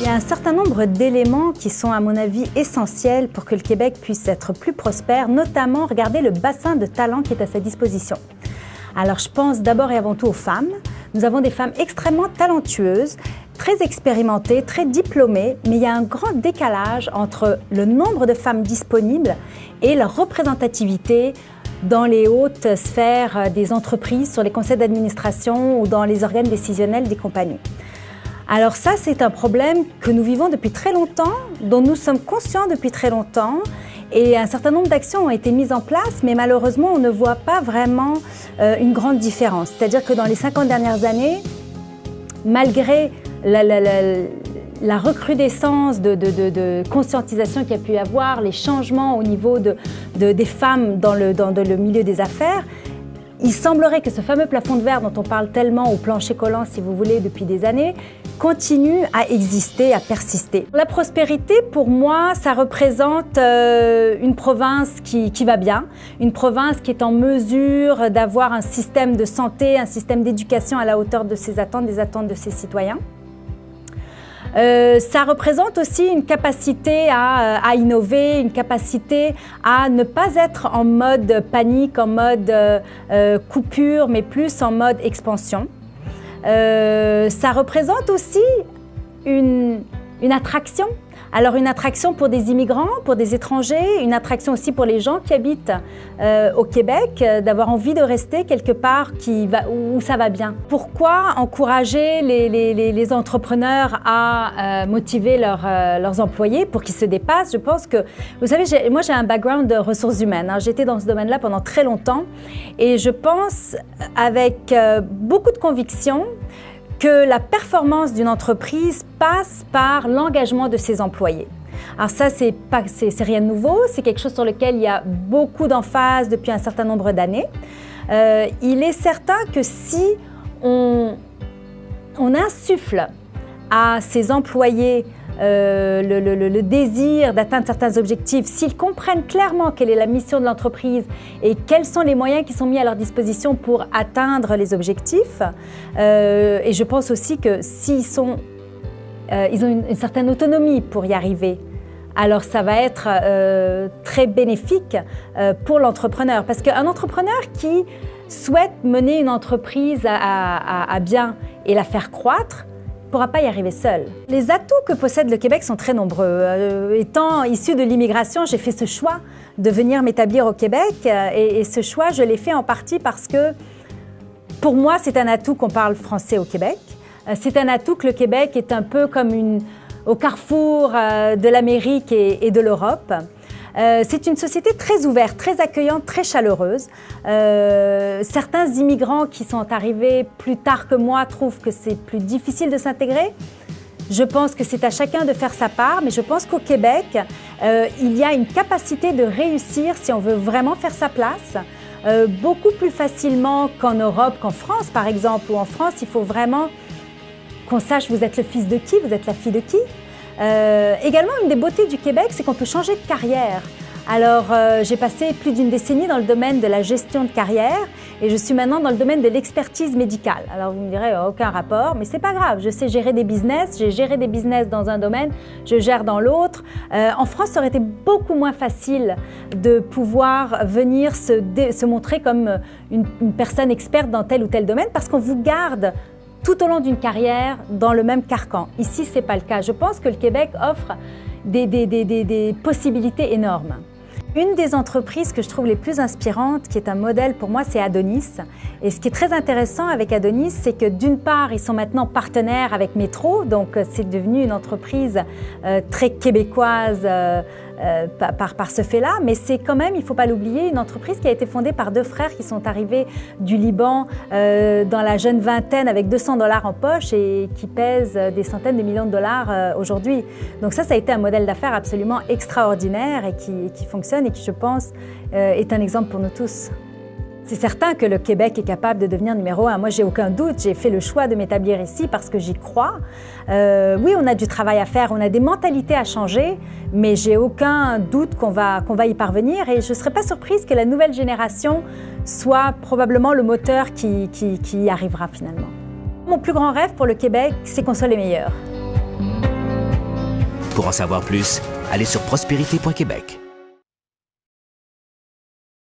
Il y a un certain nombre d'éléments qui sont, à mon avis, essentiels pour que le Québec puisse être plus prospère, notamment regarder le bassin de talents qui est à sa disposition. Alors, je pense d'abord et avant tout aux femmes. Nous avons des femmes extrêmement talentueuses, très expérimentées, très diplômées, mais il y a un grand décalage entre le nombre de femmes disponibles et leur représentativité dans les hautes sphères des entreprises, sur les conseils d'administration ou dans les organes décisionnels des compagnies. Alors ça, c'est un problème que nous vivons depuis très longtemps, dont nous sommes conscients depuis très longtemps, et un certain nombre d'actions ont été mises en place, mais malheureusement, on ne voit pas vraiment une grande différence. C'est-à-dire que dans les 50 dernières années, malgré la recrudescence de conscientisation qu'il y a pu y avoir, les changements au niveau des femmes dans le milieu des affaires, il semblerait que ce fameux plafond de verre dont on parle tellement, ou plancher collant si vous voulez, depuis des années, continue à exister, à persister. La prospérité, pour moi, ça représente une province qui va bien, une province qui est en mesure d'avoir un système de santé, un système d'éducation à la hauteur de ses attentes, des attentes de ses citoyens. Ça représente aussi une capacité à innover, une capacité à ne pas être en mode panique, en mode coupure, mais plus en mode expansion. Ça représente aussi une attraction. Alors une attraction pour des immigrants, pour des étrangers, une attraction aussi pour les gens qui habitent au Québec, d'avoir envie de rester quelque part où ça va bien. Pourquoi encourager les entrepreneurs à motiver leurs employés pour qu'ils se dépassent? Je pense que, vous savez, moi j'ai un background de ressources humaines. J'étais dans ce domaine-là pendant très longtemps et je pense avec beaucoup de conviction que la performance d'une entreprise passe par l'engagement de ses employés. Alors ça, c'est rien de nouveau, c'est quelque chose sur lequel il y a beaucoup d'emphase depuis un certain nombre d'années. Il est certain que si on insuffle à ses employés le désir d'atteindre certains objectifs, s'ils comprennent clairement quelle est la mission de l'entreprise et quels sont les moyens qui sont mis à leur disposition pour atteindre les objectifs, et je pense aussi que ils ont une certaine autonomie pour y arriver, alors ça va être très bénéfique pour l'entrepreneur. Parce qu'un entrepreneur qui souhaite mener une entreprise à bien et la faire croître, ne pourra pas y arriver seul. Les atouts que possède le Québec sont très nombreux. Étant issue de l'immigration, j'ai fait ce choix de venir m'établir au Québec et ce choix, je l'ai fait en partie parce que pour moi, c'est un atout qu'on parle français au Québec. C'est un atout que le Québec est un peu comme au carrefour de l'Amérique et de l'Europe. C'est une société très ouverte, très accueillante, très chaleureuse. Certains immigrants qui sont arrivés plus tard que moi trouvent que c'est plus difficile de s'intégrer. Je pense que c'est à chacun de faire sa part, mais je pense qu'au Québec, il y a une capacité de réussir si on veut vraiment faire sa place, beaucoup plus facilement qu'en Europe, qu'en France par exemple, où en France, il faut vraiment qu'on sache vous êtes le fils de qui, vous êtes la fille de qui. Également, une des beautés du Québec, c'est qu'on peut changer de carrière. Alors, j'ai passé plus d'une décennie dans le domaine de la gestion de carrière et je suis maintenant dans le domaine de l'expertise médicale. Alors, vous me direz, aucun rapport, mais c'est pas grave. Je sais gérer des business, j'ai géré des business dans un domaine, je gère dans l'autre. En France, ça aurait été beaucoup moins facile de pouvoir venir se montrer comme une personne experte dans tel ou tel domaine parce qu'on vous garde tout au long d'une carrière dans le même carcan. Ici, ce n'est pas le cas. Je pense que le Québec offre des possibilités énormes. Une des entreprises que je trouve les plus inspirantes, qui est un modèle pour moi, c'est Adonis. Et ce qui est très intéressant avec Adonis, c'est que d'une part, ils sont maintenant partenaires avec Métro, donc c'est devenu une entreprise très québécoise par ce fait-là, mais c'est quand même, il ne faut pas l'oublier, une entreprise qui a été fondée par deux frères qui sont arrivés du Liban dans la jeune vingtaine avec 200 $ en poche et qui pèsent des centaines de millions de dollars aujourd'hui. Donc ça a été un modèle d'affaires absolument extraordinaire et qui fonctionne et qui, je pense, est un exemple pour nous tous. C'est certain que le Québec est capable de devenir numéro 1. Moi, j'ai aucun doute. J'ai fait le choix de m'établir ici parce que j'y crois. Oui, on a du travail à faire, on a des mentalités à changer, mais j'ai aucun doute qu'on va y parvenir. Et je ne serais pas surprise que la nouvelle génération soit probablement le moteur qui y arrivera finalement. Mon plus grand rêve pour le Québec, c'est qu'on soit les meilleurs. Pour en savoir plus, allez sur prospérité.québec.